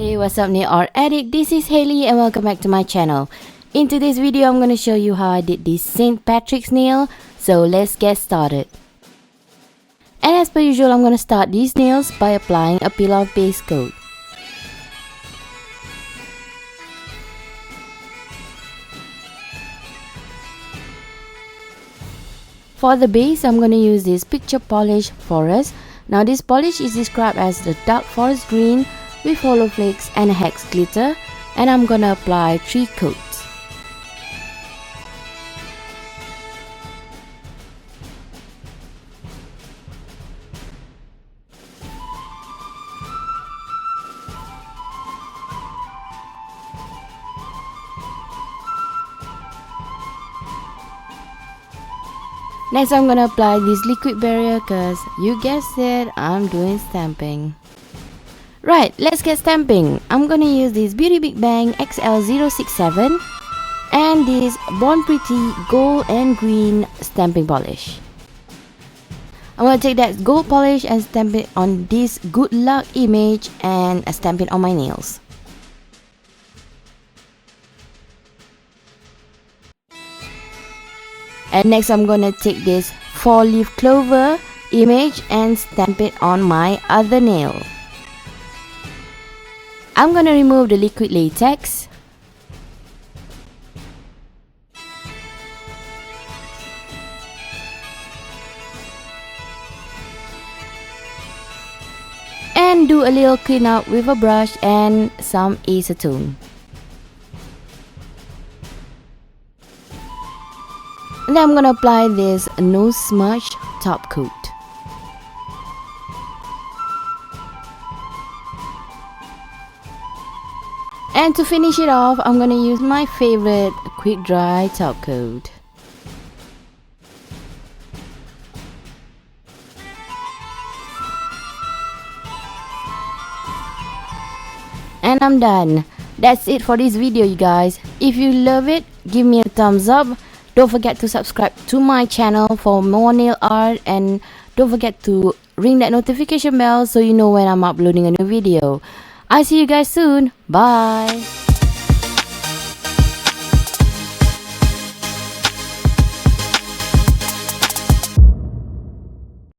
Hey, what's up nail art addict, this is Haley and welcome back to my channel. In today's video I'm going to show you how I did this St. Patrick's nail, so let's get started. And as per usual I'm going to start these nails by applying a peel off base coat. For the base I'm going to use this picture polish forest. Now this polish is described as the dark forest green with hollow flakes and hex glitter, and I'm gonna apply 3 coats. Next I'm gonna apply this liquid barrier cause you guessed it, I'm doing stamping. Right, let's get stamping. I'm gonna use this Beauty Big Bang XL067 and this Born Pretty gold and green stamping polish. I'm gonna take that gold polish and stamp it on this good luck image and stamp it on my nails. And next I'm gonna take this 4-leaf clover image and stamp it on my other nail. I'm gonna remove the liquid latex. And do a little clean up with a brush and some acetone. And then I'm gonna apply this no smudge top coat. And to finish it off, I'm gonna use my favorite quick dry top coat. And I'm done. That's it for this video, you guys. If you love it, give me a thumbs up. Don't forget to subscribe to my channel for more nail art, and don't forget to ring that notification bell so you know when I'm uploading a new video. I'll see you guys soon. Bye.